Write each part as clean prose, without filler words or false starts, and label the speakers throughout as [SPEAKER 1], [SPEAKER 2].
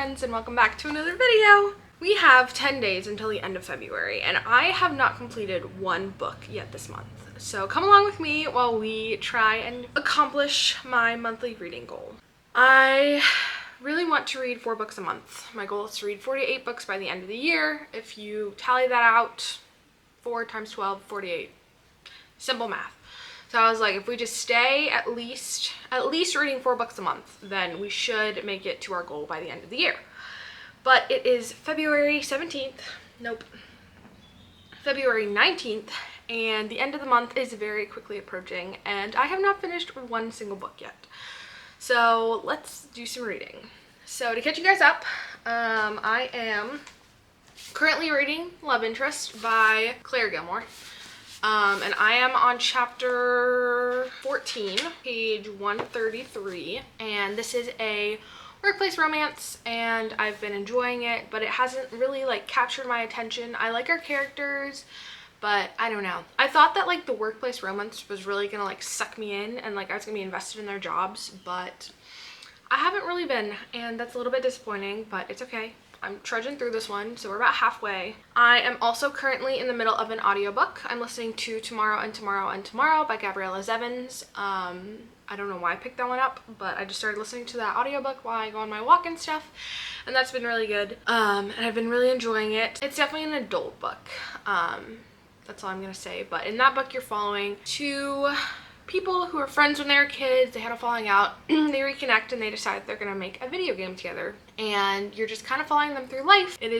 [SPEAKER 1] friends, and welcome back to another video. We have 10 days until the end of February, and I have not completed one book yet this month. So come along with me while we try and accomplish my monthly reading goal. I really want to read 4 books a month. My goal is to read 48 books by the end of the year. If you tally that out, 4 times 12, 48. Simple math. So I was like, if we just stay at least reading 4 books a month, then we should make it to our goal by the end of the year. But it is February 17th, February 19th, and the end of the month is very quickly approaching, and I have not finished one single book yet. So let's do some reading. So to catch you guys up, I am currently reading Love Interest by Claire Gilmore. And I am on chapter 14, page 133, and this is a workplace romance, and I've been enjoying it, but it hasn't really captured my attention. I like our characters, but I don't know. I thought that the workplace romance was really gonna suck me in, and I was gonna be invested in their jobs, but I haven't really been, and that's a little bit disappointing, but it's okay. I'm trudging through this one, so we're about halfway. I am also currently in the middle of an audiobook. I'm listening to Tomorrow and Tomorrow and Tomorrow by Gabriella Zevins. I don't know why I picked that one up, but I just started listening to that audiobook while I go on my walk and stuff, and that's been really good. And I've been really enjoying it. It's definitely an adult book. That's all I'm gonna say, but in that book you're following 2 people who are friends when they were kids. They had a falling out, they reconnect, and they decide they're gonna make a video game together, and you're just kind of following them through life. It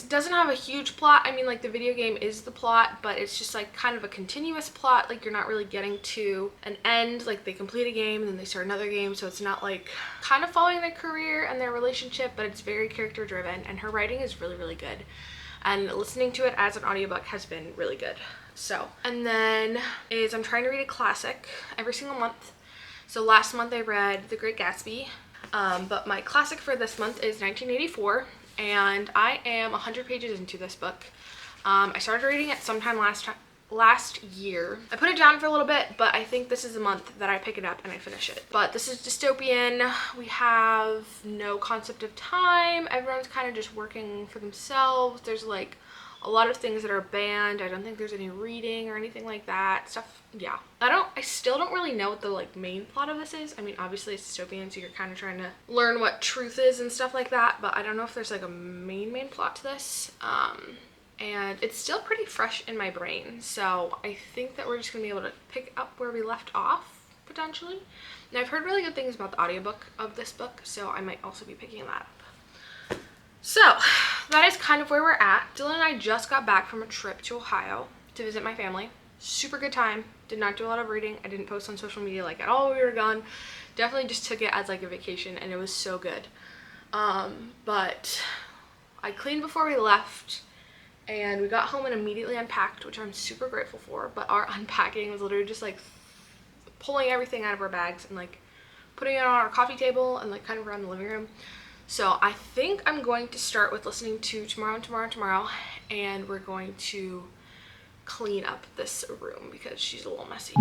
[SPEAKER 1] doesn't have a huge plot. I mean, the video game is the plot, but it's just kind of a continuous plot. You're not really getting to an end. They complete a game and then they start another game, so it's not kind of following their career and their relationship, but it's very character driven, and her writing is really, really good, and listening to it as an audiobook has been really good. So, and then I'm trying to read a classic every single month. So last month I read The Great Gatsby, but my classic for this month is 1984, and I am 100 pages into this book. I started reading it sometime last year. I put it down for a little bit, but I think this is the month that I pick it up and I finish it. But this is dystopian. We have no concept of time. Everyone's kind of just working for themselves. There's a lot of things that are banned. I don't think there's any reading or anything like that stuff. Yeah, I still don't really know what the main plot of this is. I mean, obviously it's dystopian, so you're kind of trying to learn what truth is and stuff like that, but I don't know if there's a main plot to this. And it's still pretty fresh in my brain, so I think that we're just gonna be able to pick up where we left off potentially. And I've heard really good things about the audiobook of this book, so I might also be picking that up. So that is kind of where we're at. Dylan and I just got back from a trip to Ohio to visit my family. Super good time. Did not do a lot of reading. I didn't post on social media at all when we were gone. Definitely just took it as a vacation, and it was so good. But I cleaned before we left, and we got home and immediately unpacked, which I'm super grateful for. But our unpacking was literally just pulling everything out of our bags and putting it on our coffee table and kind of around the living room. So I think I'm going to start with listening to Tomorrow and Tomorrow and Tomorrow, and we're going to clean up this room because she's a little messy.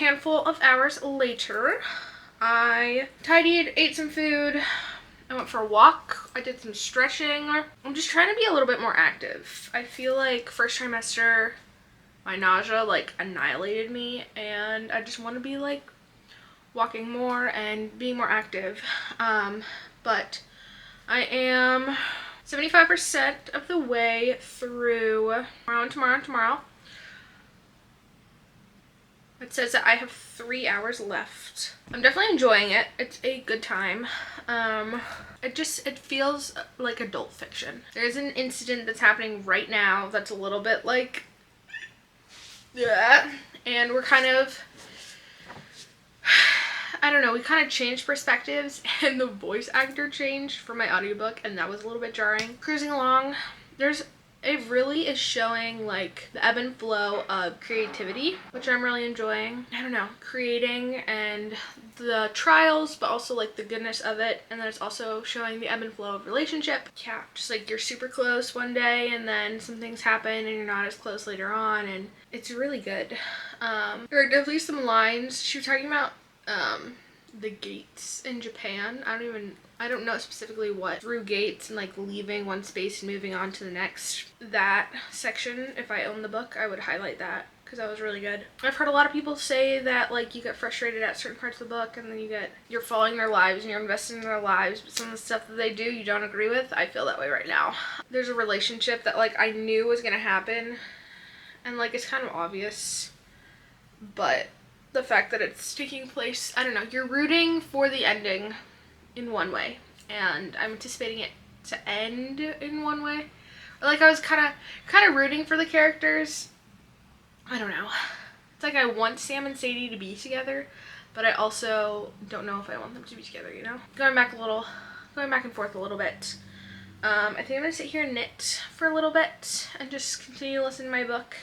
[SPEAKER 1] handful of hours later, I tidied, ate some food, I went for a walk, I did some stretching. I'm just trying to be a little bit more active. I feel like first trimester, my nausea like annihilated me, and I just want to be like walking more and being more active. But I am 75% of the way through tomorrow. It says that I have 3 hours left. I'm definitely enjoying it. It's a good time. It feels like adult fiction. There's an incident that's happening right now that's a little bit like, yeah, and we're kind of, I don't know, we kind of changed perspectives, and the voice actor changed for my audiobook, and that was a little bit jarring. Cruising along, it really is showing like the ebb and flow of creativity, which I'm really enjoying. I don't know, creating and the trials, but also like the goodness of it. And then it's also showing the ebb and flow of relationship. Yeah, just like you're super close one day and then some things happen and you're not as close later on, and it's really good. There are definitely some lines. She was talking about the gates in Japan. I don't know specifically what, through gates and like leaving one space and moving on to the next. That section, if I owned the book, I would highlight that because that was really good. I've heard a lot of people say that like you get frustrated at certain parts of the book and then you're following their lives and you're investing in their lives, but some of the stuff that they do you don't agree with. I feel that way right now. There's a relationship that like I knew was gonna happen and like it's kind of obvious, but the fact that it's taking place, I don't know, you're rooting for the ending in one way, and I'm anticipating it to end in one way. Or like I was kind of rooting for the characters. I don't know. It's like I want Sam and Sadie to be together, but I also don't know if I want them to be together, you know? Going back and forth a little bit. I think I'm gonna sit here and knit for a little bit and just continue to listen to my book.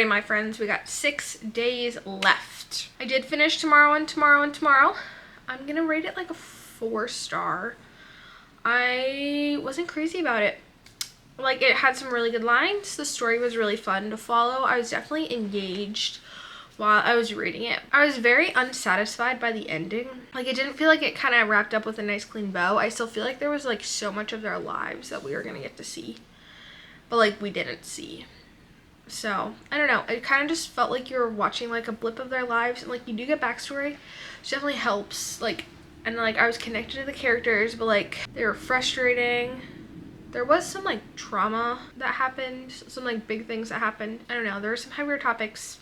[SPEAKER 1] My friends, we got 6 days left. I did finish tomorrow. I'm gonna rate it like a 4-star. I wasn't crazy about it. Like, it had some really good lines. The story was really fun to follow. I was definitely engaged while I was reading it. I was very unsatisfied by the ending. Like, it didn't feel like it kind of wrapped up with a nice clean bow. I still feel like there was like so much of their lives that we were gonna get to see, but like we didn't see. So, I don't know. It kind of just felt like you were watching like a blip of their lives, and like you do get backstory, which definitely helps. Like, and like I was connected to the characters, but like they were frustrating. There was some like trauma that happened, some like big things that happened. I don't know. There were some heavier topics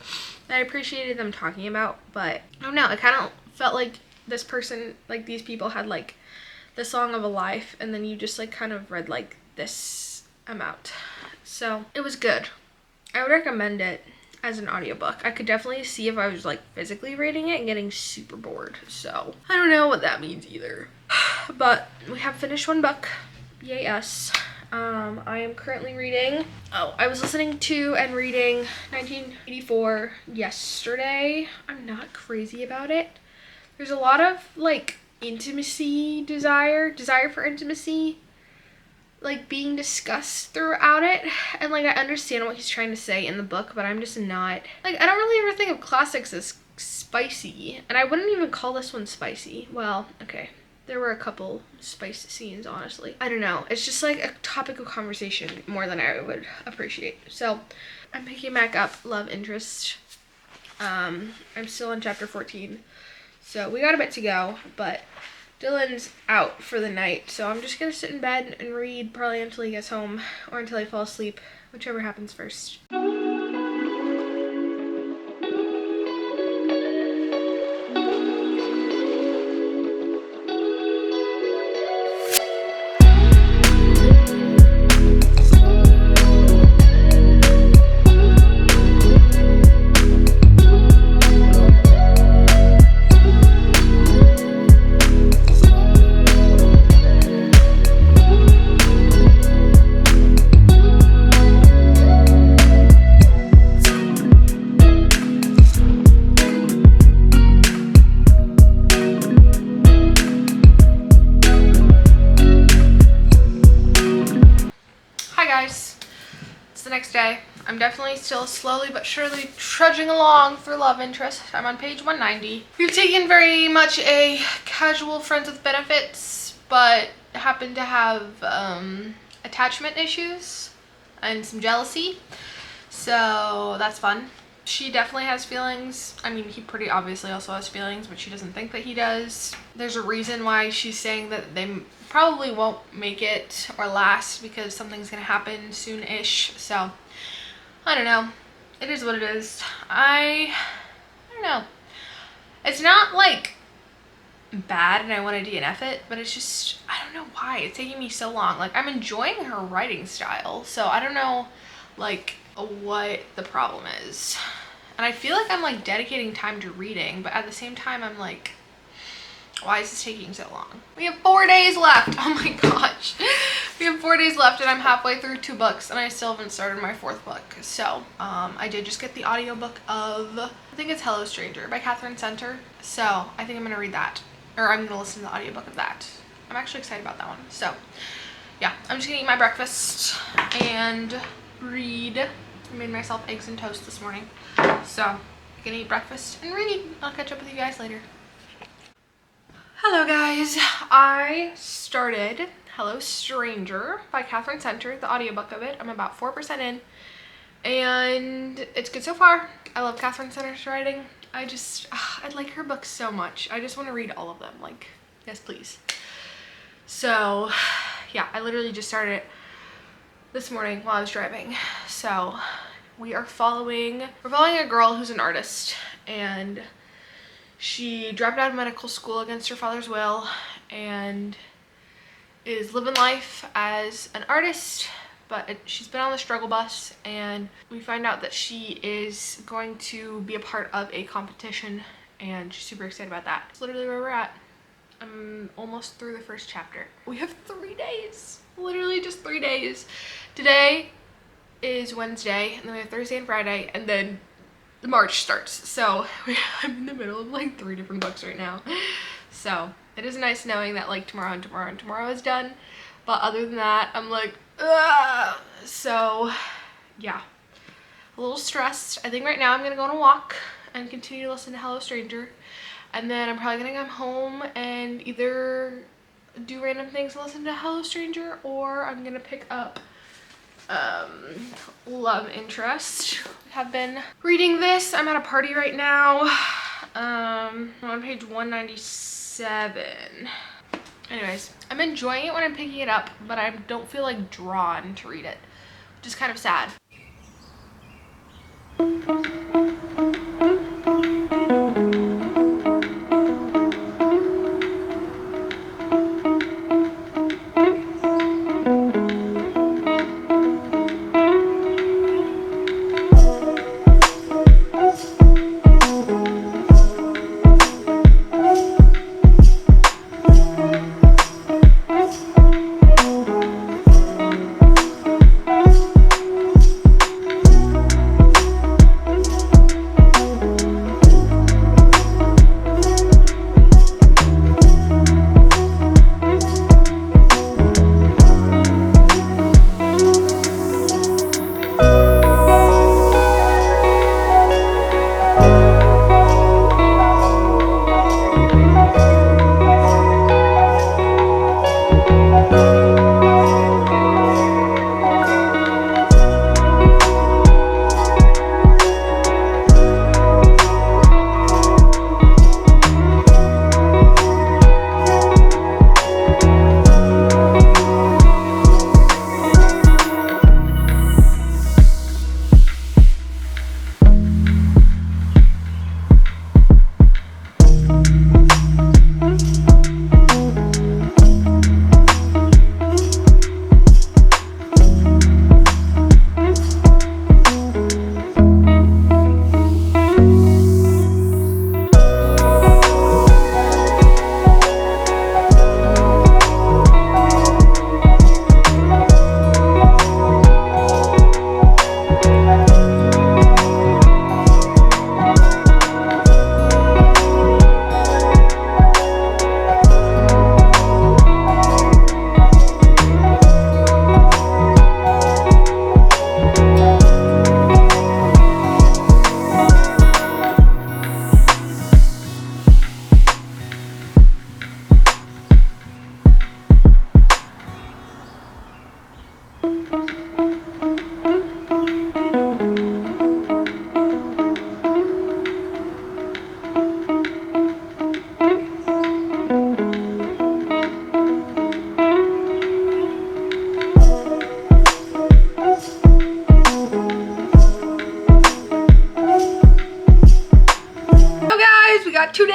[SPEAKER 1] that I appreciated them talking about, but I don't know. It kind of felt like this person, like these people had like the song of a life, and then you just like kind of read like this amount. So, it was good. I would recommend it as an audiobook. I could definitely see if I was like physically reading it and getting super bored. So I don't know what that means either. But we have finished one book. Yay us. I am currently reading, I was listening to and reading 1984 yesterday. I'm not crazy about it. There's a lot of like intimacy, desire for intimacy, like being discussed throughout it, and like I understand what he's trying to say in the book, but I'm just not, like, I don't really ever think of classics as spicy, and I wouldn't even call this one spicy. Well, okay, there were a couple spice scenes, honestly. I don't know, it's just like a topic of conversation more than I would appreciate. So I'm picking back up love interest. I'm still in chapter 14, so we got a bit to go, but Dylan's out for the night, so I'm just gonna sit in bed and read probably until he gets home or until I fall asleep, whichever happens first. It's the next day. I'm definitely still slowly but surely trudging along through love interest. I'm on page 190. We've taken very much a casual friends with benefits, but happen to have attachment issues and some jealousy. So that's fun. She definitely has feelings. I mean, he pretty obviously also has feelings, but she doesn't think that he does. There's a reason why she's saying that they probably won't make it or last, because something's gonna happen soon-ish. So I don't know. It is what it is. I don't know. It's not like bad and I want to DNF it, but it's just, I don't know why it's taking me so long. Like, I'm enjoying her writing style, so I don't know like what the problem is. And I feel like I'm like dedicating time to reading, but at the same time I'm like, why is this taking so long? We have 4 days left. Oh my gosh. We have 4 days left and I'm halfway through 2 books and I still haven't started my 4th book. So I did just get the audiobook of, I think it's Hello Stranger by Catherine Center. So I think I'm gonna read that, or I'm gonna listen to the audiobook of that. I'm actually excited about that one. So yeah, I'm just gonna eat my breakfast and read. I made myself eggs and toast this morning. So I'm gonna eat breakfast and read. I'll catch up with you guys later. Hello guys, I started Hello Stranger by Catherine Center, the audiobook of it. I'm about 4% in and it's good so far. I love Catherine Center's writing. I like her books so much. I just want to read all of them, like, yes please. So yeah, I literally just started it this morning while I was driving. So we're following a girl who's an artist, and she dropped out of medical school against her father's will and is living life as an artist, but she's been on the struggle bus, and we find out that she is going to be a part of a competition and she's super excited about that. That's literally where we're at. I'm almost through the first chapter. We have 3 days, literally just 3 days. Today is Wednesday, and then we have Thursday and Friday, and then March starts. So I'm in the middle of like 3 different books right now. So it is nice knowing that like tomorrow and tomorrow and tomorrow is done, but other than that I'm like, ugh. So yeah, a little stressed. I think right now I'm gonna go on a walk and continue to listen to Hello Stranger, and then I'm probably gonna come home and either do random things and listen to Hello Stranger, or I'm gonna pick up Love Interest. I have been reading this. I'm at a party right now. I'm on page 197. Anyways, I'm enjoying it when I'm picking it up, but I don't feel like drawn to read it, which is kind of sad.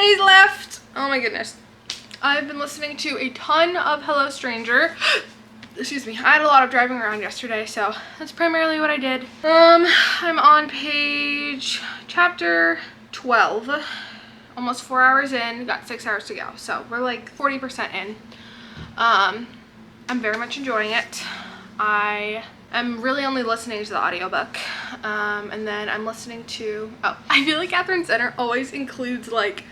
[SPEAKER 1] days left. Oh my goodness. I've been listening to a ton of Hello Stranger. Excuse me. I had a lot of driving around yesterday, so that's primarily what I did. I'm on chapter 12. Almost 4 hours in, got 6 hours to go. So we're like 40% in. I'm very much enjoying it. I am really only listening to the audiobook. And then I'm listening to, I feel like Catherine Center always includes like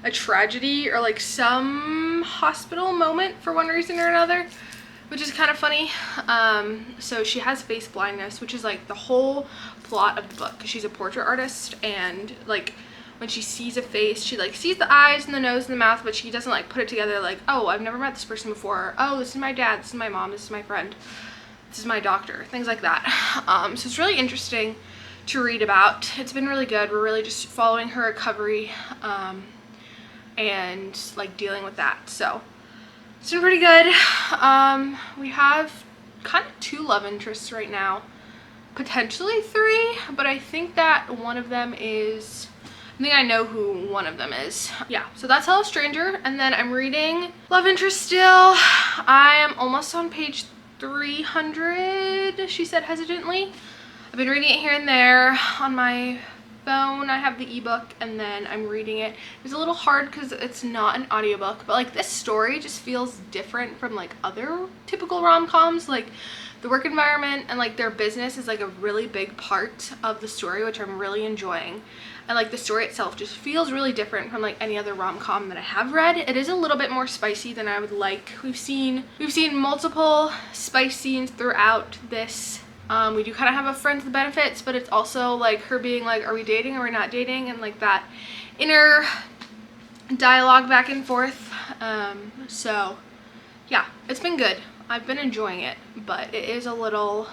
[SPEAKER 1] a tragedy or like some hospital moment for one reason or another, which is kind of funny. So she has face blindness, which is like the whole plot of the book. She's a portrait artist, and like when she sees a face, she like sees the eyes and the nose and the mouth, but she doesn't like put it together like, oh, I've never met this person before. Oh, this is my dad, this is my mom, this is my friend, this is my doctor, things like that. So it's really interesting to read about. It's been really good. We're really just following her recovery and like dealing with that. So it's been pretty good. We have kind of 2 love interests right now, potentially 3, but I think that one of them is, I think I know who one of them is. Yeah, so that's Hello Stranger, and then I'm reading Love Interest still. I am almost on page 300, she said hesitantly. I've been reading it here and there on my phone. I have the ebook, and then I'm reading it. It's a little hard because it's not an audiobook, but like this story just feels different from like other typical rom-coms. Like the work environment and like their business is like a really big part of the story, which I'm really enjoying. And like the story itself just feels really different from like any other rom-com that I have read. It is a little bit more spicy than I would like. We've seen multiple spice scenes throughout this. We do kind of have a friends with benefits, but it's also like her being like, are we dating or are we not dating? And like that inner dialogue back and forth. So yeah, it's been good. I've been enjoying it, but it is a little,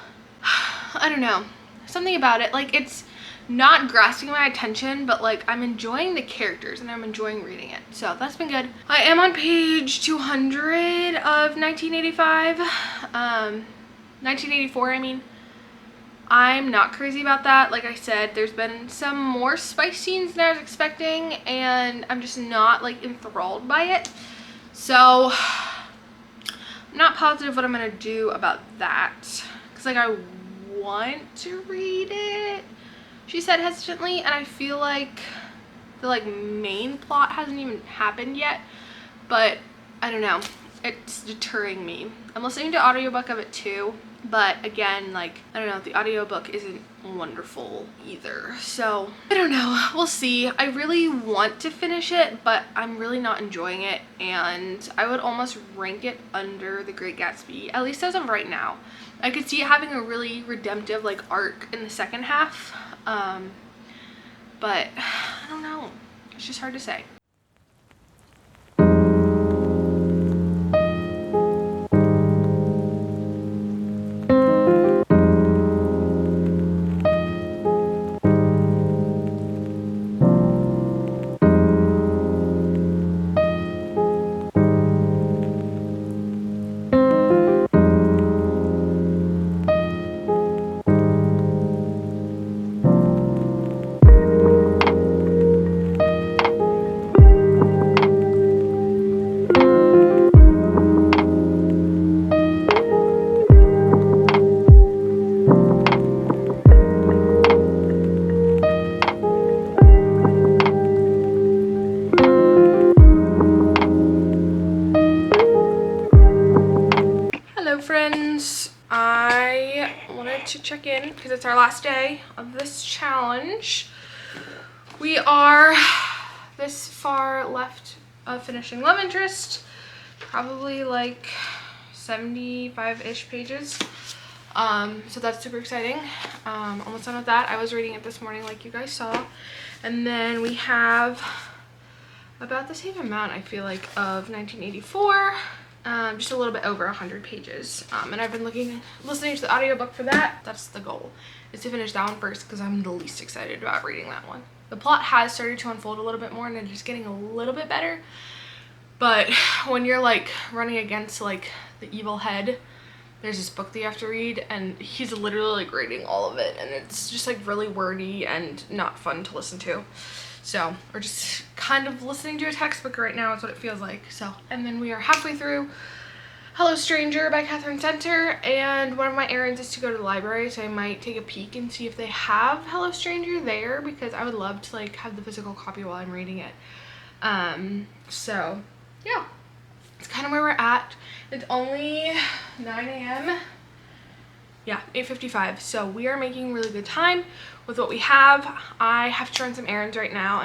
[SPEAKER 1] I don't know, something about it. Like it's not grasping my attention, but like I'm enjoying the characters and I'm enjoying reading it. So that's been good. I am on page 200 of 1985. 1984, I mean. I'm not crazy about that. Like I said, there's been some more spice scenes than I was expecting, and I'm just not like enthralled by it. So I'm not positive what I'm gonna do about that, because like I want to read it, she said hesitantly, and I feel like the like main plot hasn't even happened yet, but I don't know, it's deterring me. I'm listening to audiobook of it too, but again, like I don't know, the audiobook isn't wonderful either, so I don't know, we'll see. I really want to finish it, but I'm really not enjoying it, and I would almost rank it under The Great Gatsby, at least as of right now. I could see it having a really redemptive like arc in the second half, but I don't know, it's just hard to say. Friends, I wanted to check in because it's our last day of this challenge. We are this far left of finishing Love Interest, probably like 75-ish pages, so that's super exciting. Almost done with that. I was reading it this morning like you guys saw, and then we have about the same amount, I feel like, of 1984. Just a little bit over 100 pages, and I've been listening to the audiobook for that. That's the goal, is to finish that one first, because I'm the least excited about reading that one. The plot has started to unfold a little bit more, and it's just getting a little bit better, but when you're like running against like the evil head, there's this book that you have to read, and he's literally like reading all of it, and it's just like really wordy and not fun to listen to. So we're just kind of listening to a textbook right now is what it feels like. So, and then we are halfway through Hello Stranger by Catherine Center, and one of my errands is to go to the library, so I might take a peek and see if they have Hello Stranger there, because I would love to like have the physical copy while I'm reading it. So yeah, it's kind of where we're at. It's only 9 a.m. Yeah, 8:55, so we are making really good time with what we have. I have to run some errands right now.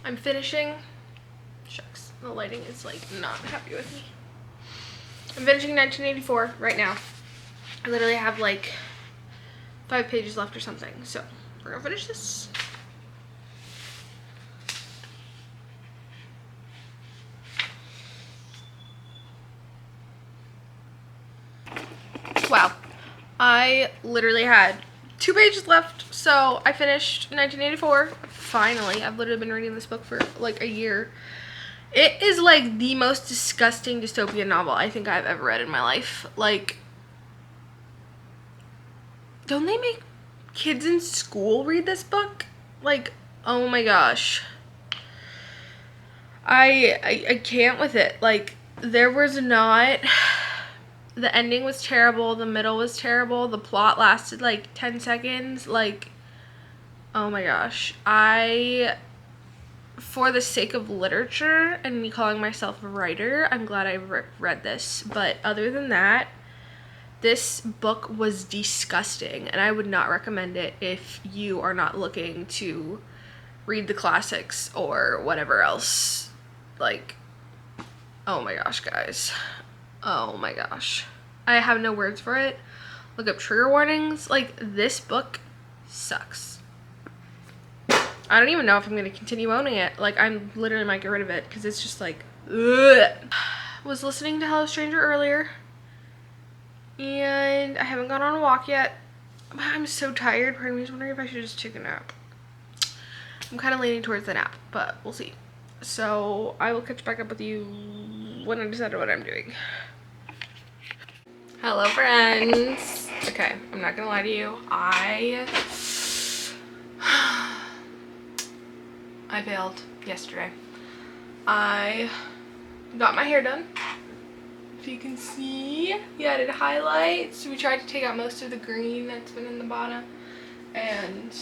[SPEAKER 1] I'm finishing. Shucks, the lighting is like not happy with me. I'm finishing 1984 right now. I literally have like 5 pages left or something, so we're gonna finish this. Wow, I literally had 2 pages left, so I finished 1984 finally. I've literally been reading this book for like a year. It is like the most disgusting dystopian novel I think I've ever read in my life. Like, don't they make kids in school read this book? Like, oh my gosh. I can't with it. Like, there was not... The ending was terrible. The middle was terrible. The plot lasted like 10 seconds. Like, oh my gosh. For the sake of literature and me calling myself a writer, I'm glad I read this. But other than that, this book was disgusting, and I would not recommend it if you are not looking to read the classics or whatever else. Like, oh my gosh, guys. Oh my gosh. I have no words for it. Look up trigger warnings. Like, this book sucks. I don't even know if I'm going to continue owning it. Like, I'm literally might get rid of it because it's just like, ugh. Was listening to Hello Stranger earlier, and I haven't gone on a walk yet. But I'm so tired. Part of me is wondering if I should just take a nap. I'm kind of leaning towards the nap, but we'll see. So I will catch back up with you when I decide what I'm doing. Hello, friends. Okay, I'm not gonna lie to you. I failed yesterday. I got my hair done. If you can see, we added highlights. We tried to take out most of the green that's been in the bottom, and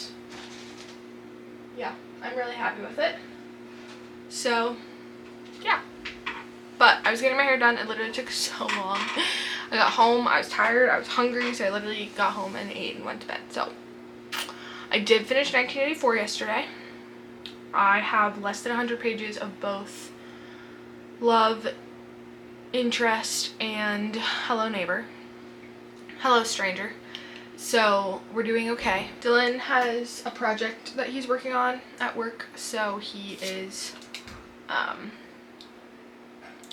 [SPEAKER 1] yeah, I'm really happy with it. So yeah, but I was getting my hair done. It literally took so long. I got home, I was tired, I was hungry, so I literally got home and ate and went to bed. So I did finish 1984 yesterday. I have less than 100 pages of both Love, Interest, and Hello Neighbor. Hello Stranger. So we're doing okay. Dylan has a project that he's working on at work, so he is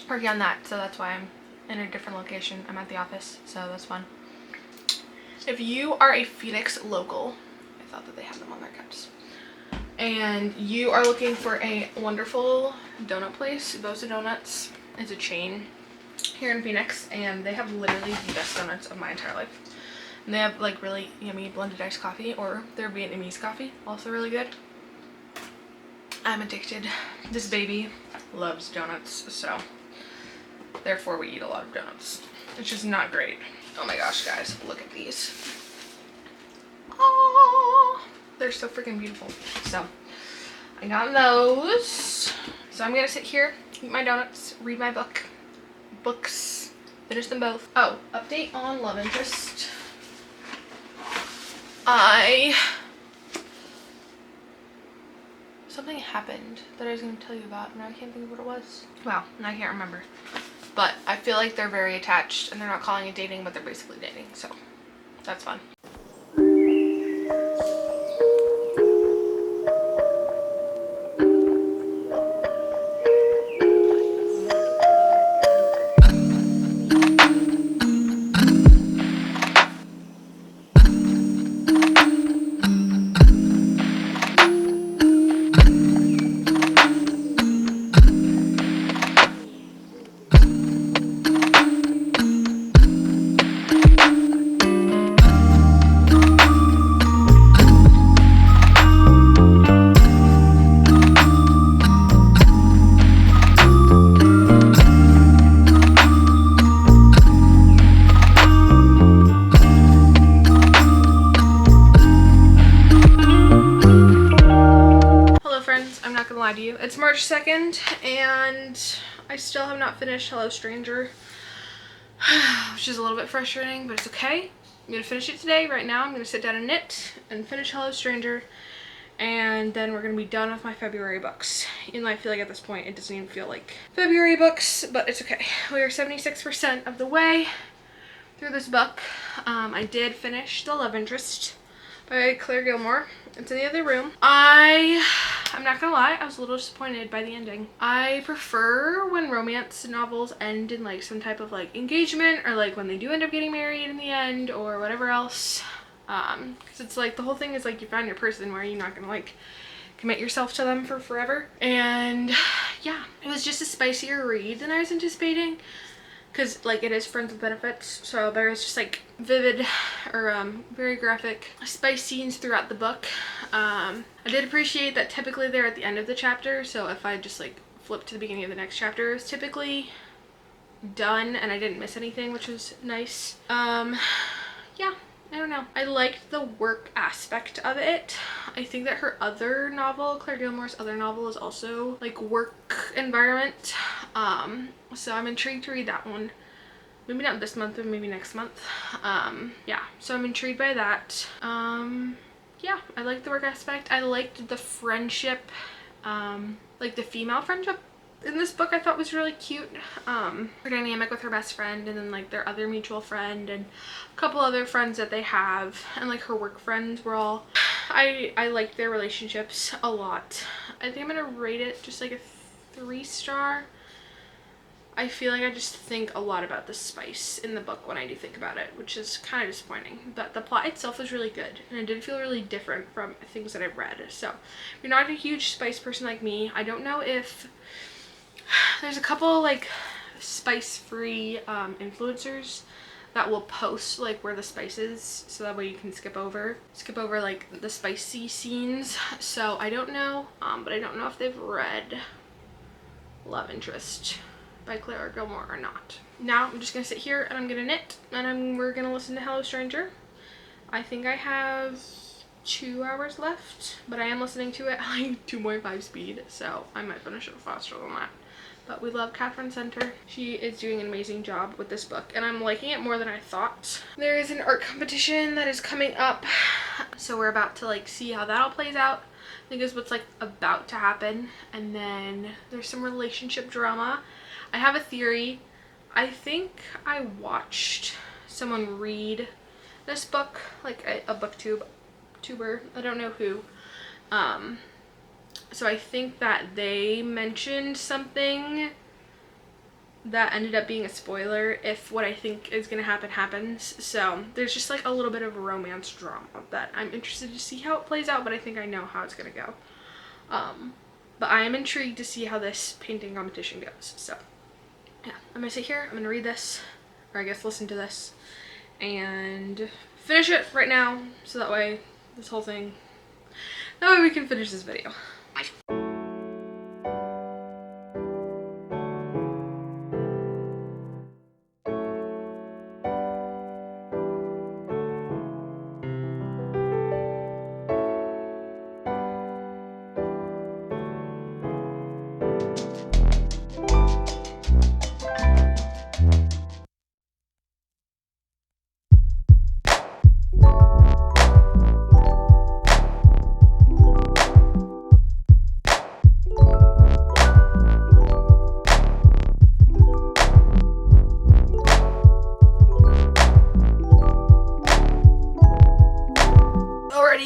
[SPEAKER 1] working on that. So that's why I'm in a different location. I'm at the office, so that's fun. If you are a Phoenix local, I thought that they had them on their cups, and you are looking for a wonderful donut place, Bosa Donuts is a chain here in Phoenix, and they have literally the best donuts of my entire life. And they have like really yummy blended iced coffee, or their Vietnamese coffee, also really good. I'm addicted. This baby loves donuts, so therefore we eat a lot of donuts. It's just not great. Oh my gosh, guys, look at these. Oh, they're so freaking beautiful. So I got those. So I'm gonna sit here, eat my donuts, read my books, finish them both. Oh, update on Love Interest. Something happened that I was going to tell you about, and I can't think of what it was. Wow, now I can't remember. But I feel like they're very attached, and they're not calling it dating, but they're basically dating, so that's fun. you. It's March 2nd and I still have not finished Hello Stranger, which is a little bit frustrating, but it's okay. I'm gonna finish it today. Right now I'm gonna sit down and knit and finish Hello Stranger, and then we're gonna be done with my February books. Even though I feel like at this point it doesn't even feel like February books, but it's okay. We are 76% of the way through this book. I did finish The Love Interest by Claire Gilmore. It's in the other room. I'm not gonna lie, I was a little disappointed by the ending. I prefer when romance novels end in like some type of like engagement, or like when they do end up getting married in the end or whatever else. Because it's like the whole thing is like you found your person where you're not gonna like commit yourself to them for forever. And yeah, it was just a spicier read than I was anticipating, because like it is friends with benefits, so there's just like vivid or very graphic spice scenes throughout the book. I did appreciate that typically they're at the end of the chapter, so if I just like flip to the beginning of the next chapter, it's typically done and I didn't miss anything, which was nice. Yeah, I don't know. I liked the work aspect of it. I think that her other novel, Claire Gilmore's other novel, is also like work environment. So I'm intrigued to read that one. Maybe not this month, but maybe next month. Yeah, so I'm intrigued by that. Yeah, I liked the work aspect. I liked the friendship, like the female friendship in this book I thought was really cute. Her dynamic with her best friend, and then like their other mutual friend and a couple other friends that they have, and like her work friends were all, I liked their relationships a lot. I think I'm gonna rate it just like a 3-star. I feel like I just think a lot about the spice in the book when I do think about it, which is kind of disappointing. But the plot itself was really good, and it did feel really different from things that I've read. So if you're not a huge spice person like me, I don't know if there's a couple like spice-free influencers that will post like where the spice is, so that way you can skip over like the spicy scenes. So I don't know, but I don't know if they've read Love Interest by Claire Gilmore or not. Now I'm just gonna sit here and I'm gonna knit, and we're gonna listen to Hello Stranger. I think I have 2 hours left, but I am listening to it at like 2.5 speed, so I might finish it faster than that. But we love Catherine Center. She is doing an amazing job with this book, and I'm liking it more than I thought. There is an art competition that is coming up, so we're about to like see how that all plays out. I think is what's like about to happen. And then there's some relationship drama. I have a theory. I think I watched someone read this book, like a booktuber, I don't know who. So I think that they mentioned something that ended up being a spoiler if what I think is gonna happen happens. So there's just like a little bit of romance drama that I'm interested to see how it plays out, but I think I know how it's gonna go. But I am intrigued to see how this painting competition goes. So yeah, I'm gonna sit here, I'm gonna read this, or I guess listen to this, and finish it right now, so that way this whole thing, that way we can finish this video.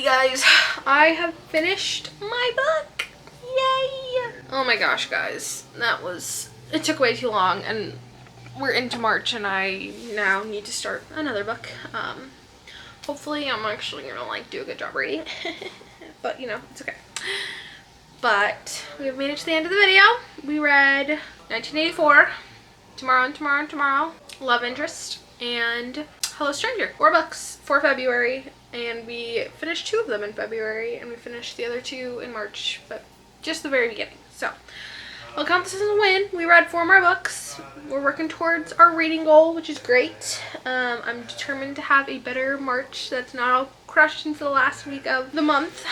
[SPEAKER 1] Guys, I have finished my book. Yay! Oh my gosh, guys, it took way too long, and we're into March and I now need to start another book. Hopefully I'm actually gonna like do a good job reading. But you know, it's okay. But we have made it to the end of the video. We read 1984, Tomorrow and Tomorrow and Tomorrow, Love Interest, and Hello Stranger. 4 books for February. And we finished 2 of them in February, and we finished the other 2 in March, but just the very beginning. So I'll count this as a win. We read 4 more books. We're working towards our reading goal, which is great. I'm determined to have a better March that's not all crushed into the last week of the month.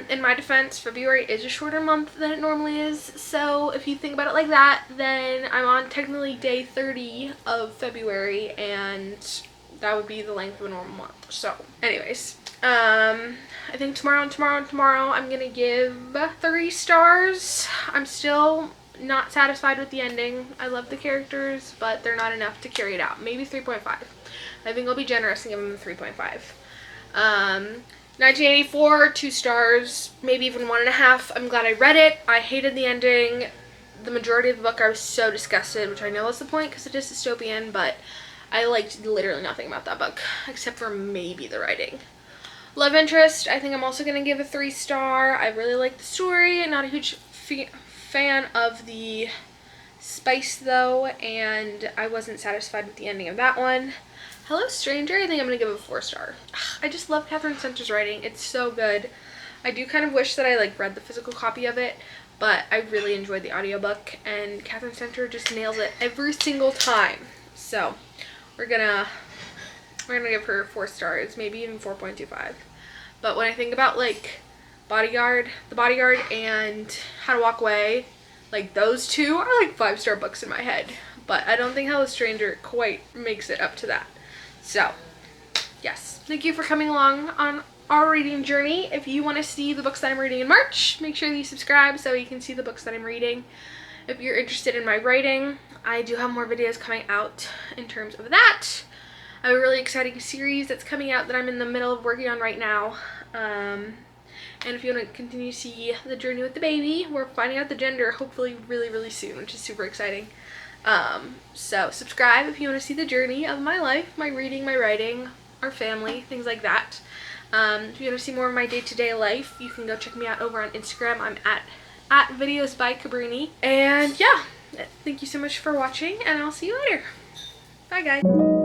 [SPEAKER 1] In my defense, February is a shorter month than it normally is, so if you think about it like that, then I'm on technically day 30 of February, and that would be the length of a normal month. So anyways, I think tomorrow I'm gonna give 3 stars. I'm still not satisfied with the ending. I love the characters, but they're not enough to carry it out. Maybe 3.5. I think I'll be generous and give them a 3.5. 1984, 2 stars, maybe even 1.5. I'm glad I read it. I hated the ending. The majority of the book I was so disgusted, which I know is the point because it is dystopian, but I liked literally nothing about that book except for maybe the writing. Love interest, I think I'm also going to give a 3 star. I really like the story. Not a huge fan of the spice though, and I wasn't satisfied with the ending of that one. Hello Stranger, I think I'm going to give it a 4 star. I just love Catherine Center's writing. It's so good. I do kind of wish that I read the physical copy of it, but I really enjoyed the audiobook, and Catherine Center just nails it every single time. So we're gonna give her 4 stars, maybe even 4.25. But when I think about The Bodyguard and How to Walk Away, those 2 are 5-star books in my head. But I don't think Hello Stranger quite makes it up to that. So yes, thank you for coming along on our reading journey. If you want to see the books that I'm reading in March, make sure that you subscribe so you can see the books that I'm reading. If you're interested in my writing, I do have more videos coming out in terms of that. I have a really exciting series that's coming out that I'm in the middle of working on right now. And if you want to continue to see the journey with the baby, we're finding out the gender hopefully really soon, which is super exciting. So subscribe if you want to see the journey of my life, my reading, my writing, our family, things like that. If you want to see more of my day-to-day life, you can go check me out over on Instagram. I'm at videos by Cabrini. And yeah, thank you so much for watching, and I'll see you later. Bye guys.